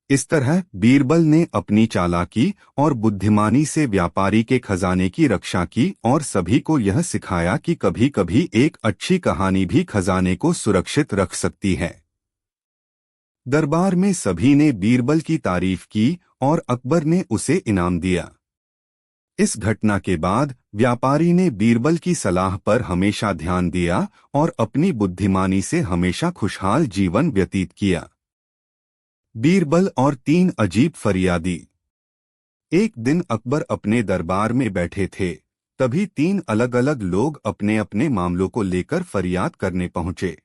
इस तरह बीरबल ने अपनी चालाकी और बुद्धिमानी से व्यापारी के खजाने की रक्षा की और सभी को यह सिखाया कि कभी-कभी एक अच्छी कहानी भी खजाने को सुरक्षित रख सकती है। दरबार में सभी ने बीरबल की तारीफ की और अकबर ने उसे इनाम दिया। इस घटना के बाद व्यापारी ने बीरबल की सलाह पर हमेशा ध्यान दिया और अपनी बुद्धिमानी से हमेशा खुशहाल जीवन व्यतीत किया। बीरबल और 3 अजीब फरियादी। एक दिन अकबर अपने दरबार में बैठे थे, तभी 3 अलग-अलग लोग अपने अपने मामलों को लेकर फरियाद करने पहुंचे।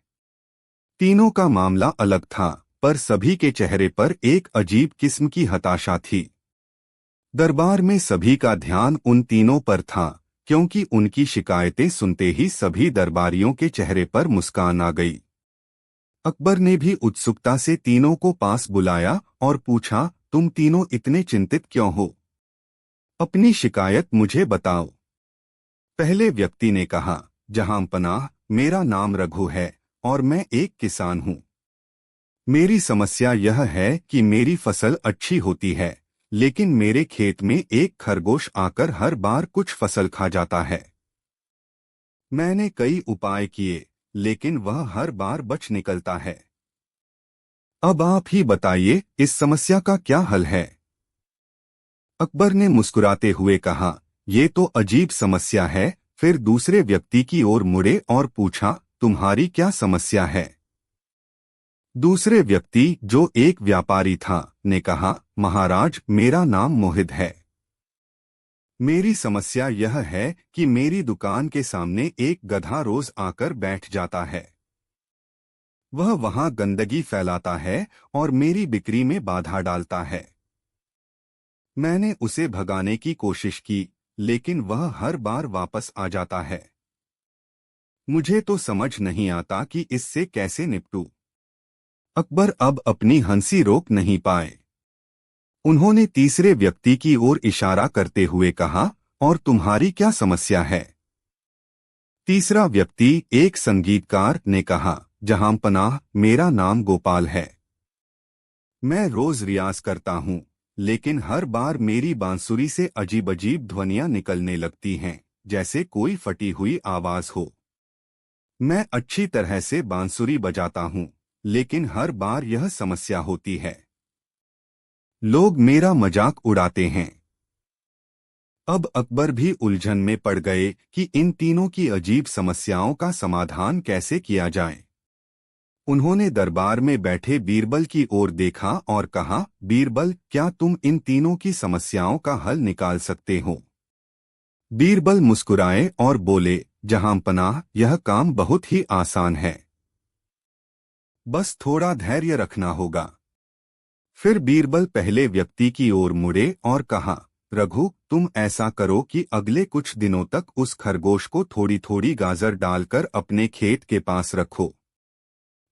तीनों का मामला अलग था, पर सभी के चेहरे पर एक अजीब किस्म की हताशा थी। दरबार में सभी का ध्यान उन तीनों पर था, क्योंकि उनकी शिकायतें सुनते ही सभी दरबारियों के चेहरे पर मुस्कान आ गई। अकबर ने भी उत्सुकता से तीनों को पास बुलाया और पूछा, तुम तीनों इतने चिंतित क्यों हो? अपनी शिकायत मुझे बताओ। पहले व्यक्ति ने कहा, जहांपनाह, मेरा नाम रघु है और मैं एक किसान हूँ। मेरी समस्या यह है कि मेरी फसल अच्छी होती है, लेकिन मेरे खेत में एक खरगोश आकर हर बार कुछ फसल खा जाता है। मैंने कई उपाय किए, लेकिन वह हर बार बच निकलता है। अब आप ही बताइए, इस समस्या का क्या हल है? अकबर ने मुस्कुराते हुए कहा, ये तो अजीब समस्या है। फिर दूसरे व्यक्ति की ओर मुड़े और पूछा, तुम्हारी क्या समस्या है? दूसरे व्यक्ति, जो एक व्यापारी था, ने कहा, महाराज, मेरा नाम मोहित है। मेरी समस्या यह है कि मेरी दुकान के सामने एक गधा रोज आकर बैठ जाता है। वह वहां गंदगी फैलाता है और मेरी बिक्री में बाधा डालता है। मैंने उसे भगाने की कोशिश की, लेकिन वह हर बार वापस आ जाता है। मुझे तो समझ नहीं आता कि इससे कैसे निपटूं। अकबर अब अपनी हंसी रोक नहीं पाए। उन्होंने तीसरे व्यक्ति की ओर इशारा करते हुए कहा, और तुम्हारी क्या समस्या है? तीसरा व्यक्ति, एक संगीतकार, ने कहा, जहांपनाह, मेरा नाम गोपाल है। मैं रोज रियाज करता हूँ, लेकिन हर बार मेरी बांसुरी से अजीब अजीब ध्वनियां निकलने लगती हैं, जैसे कोई फटी हुई आवाज हो। मैं अच्छी तरह से बांसुरी बजाता हूँ, लेकिन हर बार यह समस्या होती है। लोग मेरा मजाक उड़ाते हैं। अब अकबर भी उलझन में पड़ गए कि इन तीनों की अजीब समस्याओं का समाधान कैसे किया जाए। उन्होंने दरबार में बैठे बीरबल की ओर देखा और कहा, बीरबल, क्या तुम इन तीनों की समस्याओं का हल निकाल सकते हो? बीरबल मुस्कुराए और बोले, जहांपनाह, यह काम बहुत ही आसान है। बस थोड़ा धैर्य रखना होगा। फिर बीरबल पहले व्यक्ति की ओर मुड़े और कहा, रघु, तुम ऐसा करो कि अगले कुछ दिनों तक उस खरगोश को थोड़ी थोड़ी गाजर डालकर अपने खेत के पास रखो।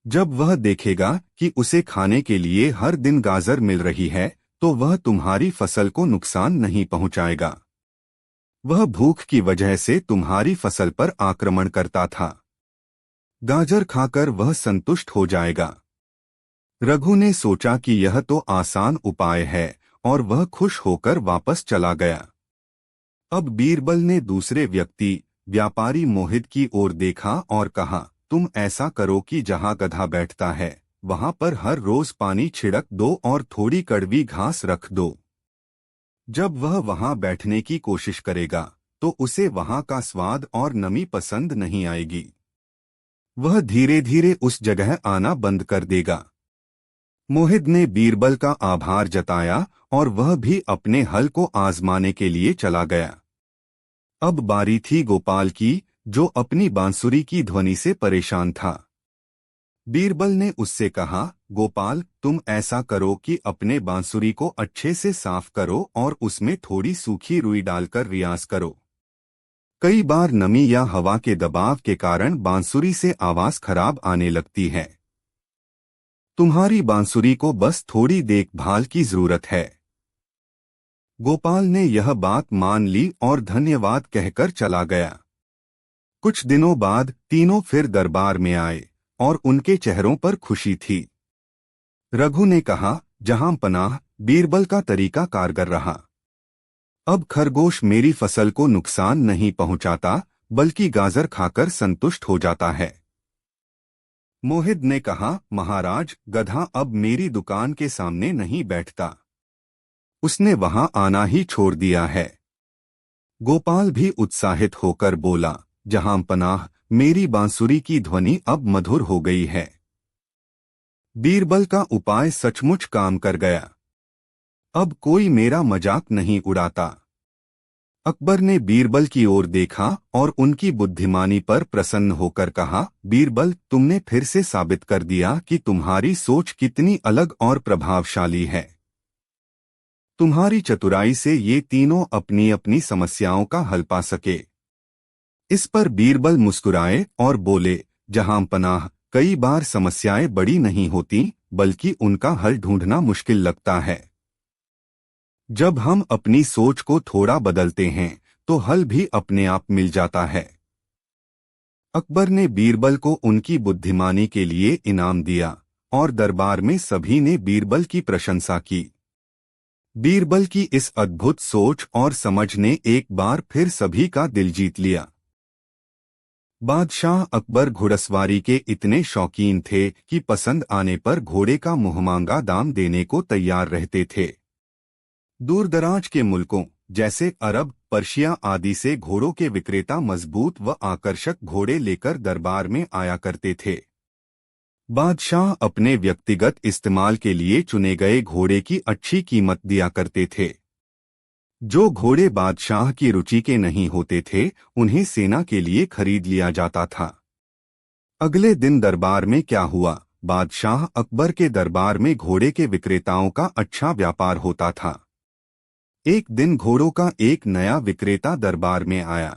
जब वह देखेगा कि उसे खाने के लिए हर दिन गाजर मिल रही है, तो वह तुम्हारी फसल को नुकसान नहीं पहुंचाएगा। वह भूख की वजह से तुम्हारी फसल पर आक्रमण करता था। गाजर खाकर वह संतुष्ट हो जाएगा। रघु ने सोचा कि यह तो आसान उपाय है और वह खुश होकर वापस चला गया। अब बीरबल ने दूसरे व्यक्ति, व्यापारी मोहित की ओर देखा और कहा, तुम ऐसा करो कि जहां गधा बैठता है, वहां पर हर रोज पानी छिड़क दो और थोड़ी कड़वी घास रख दो। जब वह वहां बैठने की कोशिश करेगा, तो उसे वहां का स्वाद और नमी पसंद नहीं आएगी। वह धीरे धीरे उस जगह आना बंद कर देगा। मोहित ने बीरबल का आभार जताया और वह भी अपने हल को आजमाने के लिए चला गया। अब बारी थी गोपाल की, जो अपनी बांसुरी की ध्वनि से परेशान था। बीरबल ने उससे कहा, गोपाल, तुम ऐसा करो कि अपने बांसुरी को अच्छे से साफ करो और उसमें थोड़ी सूखी रुई डालकर रियाज करो। कई बार नमी या हवा के दबाव के कारण बांसुरी से आवाज खराब आने लगती है। तुम्हारी बांसुरी को बस थोड़ी देखभाल की जरूरत है। गोपाल ने यह बात मान ली और धन्यवाद कहकर चला गया। कुछ दिनों बाद तीनों फिर दरबार में आए और उनके चेहरों पर खुशी थी। रघु ने कहा, जहां पनाह, बीरबल का तरीका कारगर रहा। अब खरगोश मेरी फसल को नुकसान नहीं पहुंचाता, बल्कि गाजर खाकर संतुष्ट हो जाता है। मोहित ने कहा, महाराज, गधा अब मेरी दुकान के सामने नहीं बैठता। उसने वहां आना ही छोड़ दिया है। गोपाल भी उत्साहित होकर बोला, जहां पनाह, मेरी बांसुरी की ध्वनि अब मधुर हो गई है। बीरबल का उपाय सचमुच काम कर गया। अब कोई मेरा मजाक नहीं उड़ाता। अकबर ने बीरबल की ओर देखा और उनकी बुद्धिमानी पर प्रसन्न होकर कहा, बीरबल, तुमने फिर से साबित कर दिया कि तुम्हारी सोच कितनी अलग और प्रभावशाली है। तुम्हारी चतुराई से ये तीनों अपनी अपनी समस्याओं का हल पा सके। इस पर बीरबल मुस्कुराए और बोले, जहां पनाह, कई बार समस्याएं बड़ी नहीं होती, बल्कि उनका हल ढूंढना मुश्किल लगता है। जब हम अपनी सोच को थोड़ा बदलते हैं तो हल भी अपने आप मिल जाता है। अकबर ने बीरबल को उनकी बुद्धिमानी के लिए इनाम दिया और दरबार में सभी ने बीरबल की प्रशंसा की। बीरबल की इस अद्भुत सोच और समझ ने एक बार फिर सभी का दिल जीत लिया। बादशाह अकबर घुड़सवारी के इतने शौकीन थे कि पसंद आने पर घोड़े का मुहमांगा दाम देने को तैयार रहते थे। दूरदराज के मुल्कों जैसे अरब, पर्शिया आदि से घोड़ों के विक्रेता मजबूत व आकर्षक घोड़े लेकर दरबार में आया करते थे। बादशाह अपने व्यक्तिगत इस्तेमाल के लिए चुने गए घोड़े की अच्छी कीमत दिया करते थे। जो घोड़े बादशाह की रुचि के नहीं होते थे, उन्हें सेना के लिए खरीद लिया जाता था। अगले दिन दरबार में क्या हुआ? बादशाह अकबर के दरबार में घोड़े के विक्रेताओं का अच्छा व्यापार होता था। एक दिन घोड़ों का एक नया विक्रेता दरबार में आया।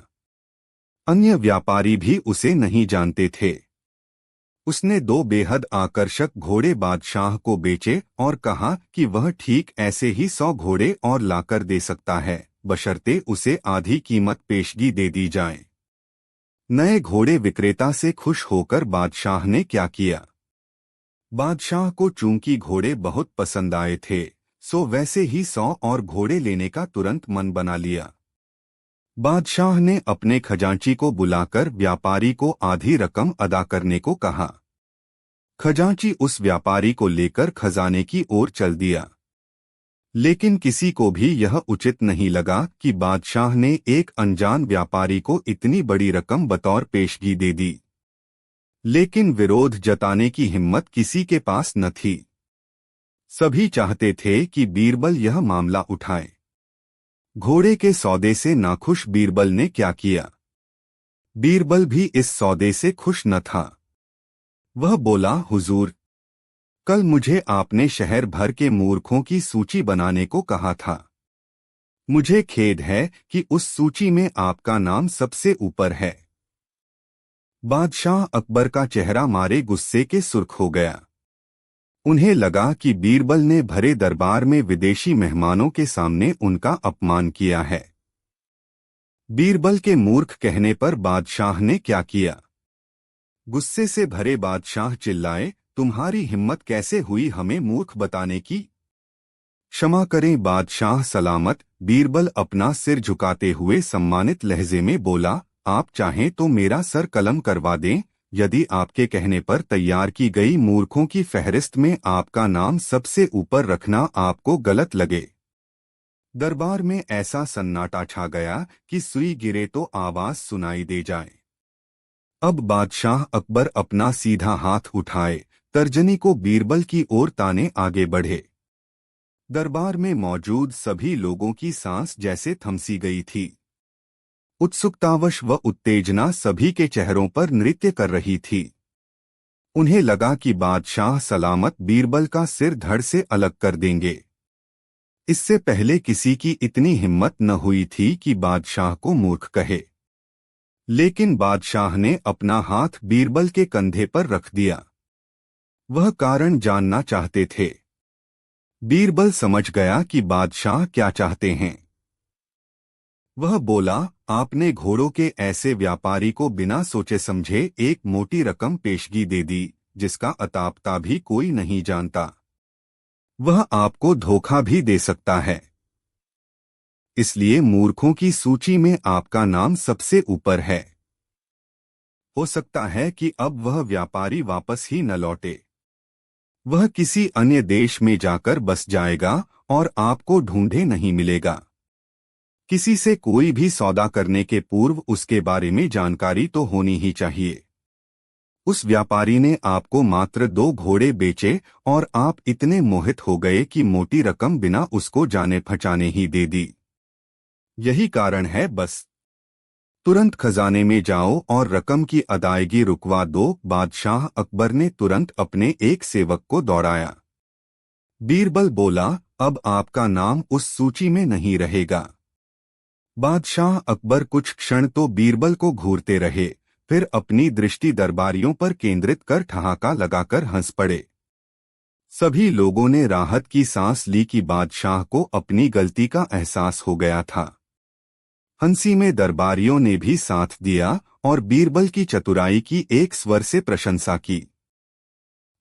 अन्य व्यापारी भी उसे नहीं जानते थे। उसने 2 बेहद आकर्षक घोड़े बादशाह को बेचे और कहा कि वह ठीक ऐसे ही 100 घोड़े और लाकर दे सकता है, बशर्ते उसे आधी कीमत पेशगी दे दी जाए। नए घोड़े विक्रेता से खुश होकर बादशाह ने क्या किया? बादशाह को चूंकि घोड़े बहुत पसंद आए थे, सो वैसे ही 100 और घोड़े लेने का तुरंत मन बना लिया। बादशाह ने अपने खजांची को बुलाकर व्यापारी को आधी रकम अदा करने को कहा। खजांची उस व्यापारी को लेकर खजाने की ओर चल दिया। लेकिन किसी को भी यह उचित नहीं लगा कि बादशाह ने एक अनजान व्यापारी को इतनी बड़ी रकम बतौर पेशगी दे दी। लेकिन विरोध जताने की हिम्मत किसी के पास न थी। सभी चाहते थे कि बीरबल यह मामला उठाए। घोड़े के सौदे से नाखुश बीरबल ने क्या किया? बीरबल भी इस सौदे से खुश न था। वह बोला, हुजूर, कल मुझे आपने शहर भर के मूर्खों की सूची बनाने को कहा था। मुझे खेद है कि उस सूची में आपका नाम सबसे ऊपर है। बादशाह अकबर का चेहरा मारे गुस्से के सुर्ख हो गया। उन्हें लगा कि बीरबल ने भरे दरबार में विदेशी मेहमानों के सामने उनका अपमान किया है। बीरबल के मूर्ख कहने पर बादशाह ने क्या किया? गुस्से से भरे बादशाह चिल्लाए, तुम्हारी हिम्मत कैसे हुई हमें मूर्ख बताने की? क्षमा करें बादशाह सलामत। बीरबल अपना सिर झुकाते हुए सम्मानित लहजे में बोला, आप चाहें तो मेरा सर कलम करवा दें, यदि आपके कहने पर तैयार की गई मूर्खों की फहरिस्त में आपका नाम सबसे ऊपर रखना आपको गलत लगे। दरबार में ऐसा सन्नाटा छा गया कि सुई गिरे तो आवाज सुनाई दे जाए। अब बादशाह अकबर अपना सीधा हाथ उठाए, तर्जनी को बीरबल की ओर ताने आगे बढ़े। दरबार में मौजूद सभी लोगों की सांस जैसे थमसी गई थी। उत्सुकतावश व उत्तेजना सभी के चेहरों पर नृत्य कर रही थी। उन्हें लगा कि बादशाह सलामत बीरबल का सिर धड़ से अलग कर देंगे। इससे पहले किसी की इतनी हिम्मत न हुई थी कि बादशाह को मूर्ख कहे। लेकिन बादशाह ने अपना हाथ बीरबल के कंधे पर रख दिया। वह कारण जानना चाहते थे। बीरबल समझ गया कि बादशाह क्या चाहते हैं। वह बोला, आपने घोड़ों के ऐसे व्यापारी को बिना सोचे समझे एक मोटी रकम पेशगी दे दी जिसका अतापता भी कोई नहीं जानता। वह आपको धोखा भी दे सकता है। इसलिए मूर्खों की सूची में आपका नाम सबसे ऊपर है। हो सकता है कि अब वह व्यापारी वापस ही न लौटे। वह किसी अन्य देश में जाकर बस जाएगा और आपको ढूंढे नहीं मिलेगा। किसी से कोई भी सौदा करने के पूर्व उसके बारे में जानकारी तो होनी ही चाहिए। उस व्यापारी ने आपको मात्र 2 घोड़े बेचे और आप इतने मोहित हो गए कि मोटी रकम बिना उसको जाने पहचाने ही दे दी। यही कारण है बस। तुरंत खजाने में जाओ और रकम की अदायगी रुकवा दो। बादशाह अकबर ने तुरंत अपने एक सेवक को दौड़ाया। बीरबल बोला, अब आपका नाम उस सूची में नहीं रहेगा। बादशाह अकबर कुछ क्षण तो बीरबल को घूरते रहे, फिर अपनी दृष्टि दरबारियों पर केंद्रित कर ठहाका लगाकर हंस पड़े। सभी लोगों ने राहत की सांस ली कि बादशाह को अपनी गलती का एहसास हो गया था। हंसी में दरबारियों ने भी साथ दिया और बीरबल की चतुराई की एक स्वर से प्रशंसा की।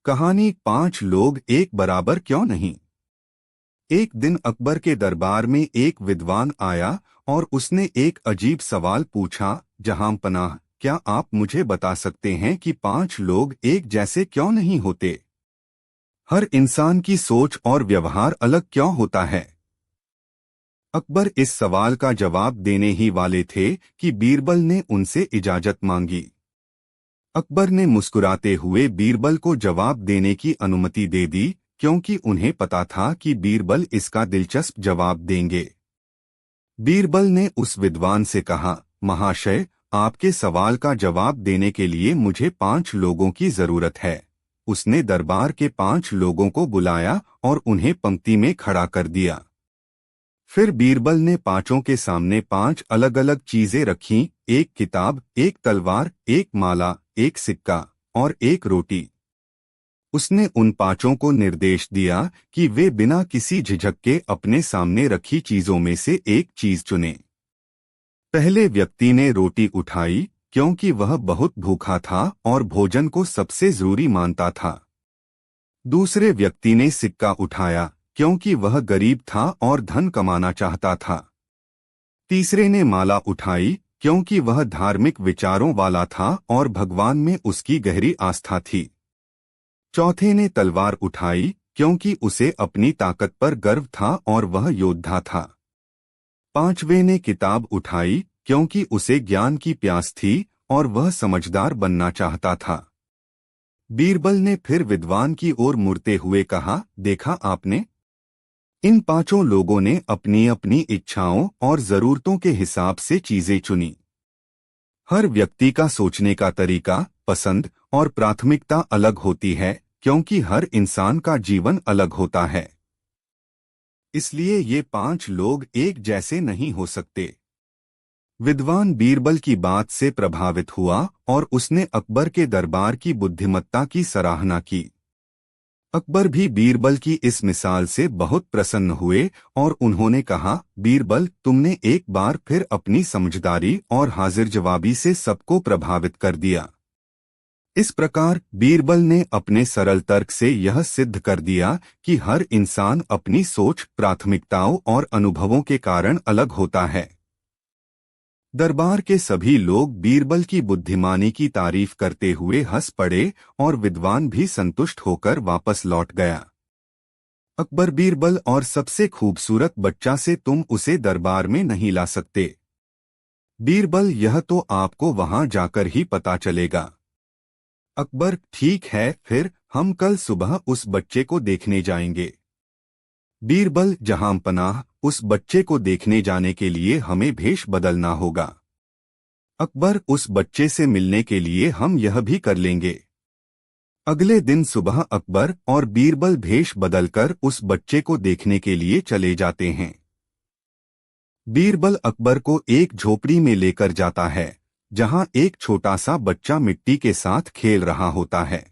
कहानी 5 लोग एक बराबर क्यों नहीं। एक दिन अकबर के दरबार में एक विद्वान आया और उसने एक अजीब सवाल पूछा, जहांपनाह, क्या आप मुझे बता सकते हैं कि 5 लोग एक जैसे क्यों नहीं होते? हर इंसान की सोच और व्यवहार अलग क्यों होता है? अकबर इस सवाल का जवाब देने ही वाले थे कि बीरबल ने उनसे इजाजत मांगी। अकबर ने मुस्कुराते हुए बीरबल को जवाब देने की अनुमति दे दी, क्योंकि उन्हें पता था कि बीरबल इसका दिलचस्प जवाब देंगे। बीरबल ने उस विद्वान से कहा, महाशय, आपके सवाल का जवाब देने के लिए मुझे 5 लोगों की जरूरत है। उसने दरबार के 5 लोगों को बुलाया और उन्हें पंक्ति में खड़ा कर दिया। फिर बीरबल ने 5 के सामने 5 अलग अलग चीजें रखीं, एक किताब, एक तलवार, एक माला, एक सिक्का और एक रोटी। उसने उन 5 को निर्देश दिया कि वे बिना किसी झिझक के अपने सामने रखी चीजों में से एक चीज चुनें। पहले व्यक्ति ने रोटी उठाई, क्योंकि वह बहुत भूखा था और भोजन को सबसे जरूरी मानता था। दूसरे व्यक्ति ने सिक्का उठाया, क्योंकि वह गरीब था और धन कमाना चाहता था। तीसरे ने माला उठाई, क्योंकि वह धार्मिक विचारों वाला था और भगवान में उसकी गहरी आस्था थी। चौथे ने तलवार उठाई, क्योंकि उसे अपनी ताकत पर गर्व था और वह योद्धा था। 5वें ने किताब उठाई, क्योंकि उसे ज्ञान की प्यास थी और वह समझदार बनना चाहता था। बीरबल ने फिर विद्वान की ओर मुड़ते हुए कहा, देखा आपने, इन 5 लोगों ने अपनी अपनी इच्छाओं और जरूरतों के हिसाब से चीजें चुनी। हर व्यक्ति का सोचने का तरीका, पसंद और प्राथमिकता अलग होती है, क्योंकि हर इंसान का जीवन अलग होता है। इसलिए ये 5 लोग एक जैसे नहीं हो सकते। विद्वान बीरबल की बात से प्रभावित हुआ और उसने अकबर के दरबार की बुद्धिमत्ता की सराहना की। अकबर भी बीरबल की इस मिसाल से बहुत प्रसन्न हुए और उन्होंने कहा, बीरबल, तुमने एक बार फिर अपनी समझदारी और हाजिर जवाबी से सबको प्रभावित कर दिया। इस प्रकार बीरबल ने अपने सरल तर्क से यह सिद्ध कर दिया कि हर इंसान अपनी सोच, प्राथमिकताओं और अनुभवों के कारण अलग होता है। दरबार के सभी लोग बीरबल की बुद्धिमानी की तारीफ करते हुए हंस पड़े और विद्वान भी संतुष्ट होकर वापस लौट गया। अकबर बीरबल और सबसे खूबसूरत बच्चा से तुम उसे दरबार में नहीं ला सकते। बीरबल, यह तो आपको वहां जाकर ही पता चलेगा। अकबर, ठीक है, फिर हम कल सुबह उस बच्चे को देखने जाएंगे। बीरबल, जहांपनाह, उस बच्चे को देखने जाने के लिए हमें भेष बदलना होगा। अकबर, उस बच्चे से मिलने के लिए हम यह भी कर लेंगे। अगले दिन सुबह अकबर और बीरबल भेष बदलकर उस बच्चे को देखने के लिए चले जाते हैं। बीरबल अकबर को एक झोपड़ी में लेकर जाता है, जहां एक छोटा सा बच्चा मिट्टी के साथ खेल रहा होता है।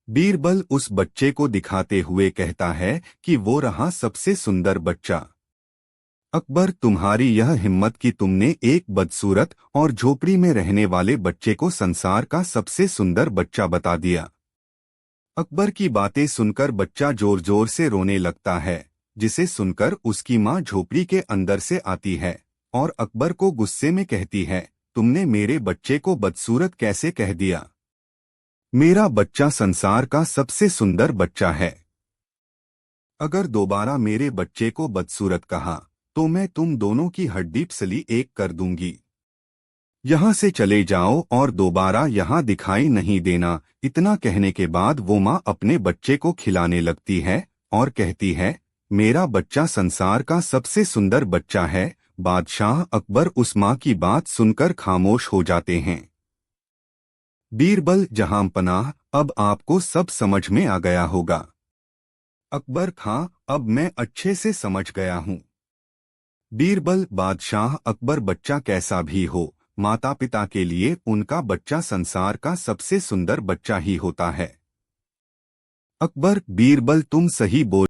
बीरबल उस बच्चे को दिखाते हुए कहता है कि वो रहा सबसे सुंदर बच्चा। अकबर, तुम्हारी यह हिम्मत कि तुमने एक बदसूरत और झोपड़ी में रहने वाले बच्चे को संसार का सबसे सुंदर बच्चा बता दिया। अकबर की बातें सुनकर बच्चा जोर जोर से रोने लगता है, जिसे सुनकर उसकी माँ झोपड़ी के अंदर से आती है और अकबर को गुस्से में कहती है, तुमने मेरे बच्चे को बदसूरत कैसे कह दिया? मेरा बच्चा संसार का सबसे सुंदर बच्चा है। अगर दोबारा मेरे बच्चे को बदसूरत कहा तो मैं तुम दोनों की हड्डी पसली एक कर दूंगी। यहाँ से चले जाओ और दोबारा यहाँ दिखाई नहीं देना। इतना कहने के बाद वो माँ अपने बच्चे को खिलाने लगती है और कहती है, मेरा बच्चा संसार का सबसे सुंदर बच्चा है। बादशाह अकबर उस माँ की बात सुनकर खामोश हो जाते हैं। बीरबल जहांपनाह, अब आपको सब समझ में आ गया होगा। अकबर खां, अब मैं अच्छे से समझ गया हूँ। बीरबल, बादशाह अकबर, बच्चा कैसा भी हो, माता पिता के लिए उनका बच्चा संसार का सबसे सुंदर बच्चा ही होता है। अकबर, बीरबल तुम सही बोल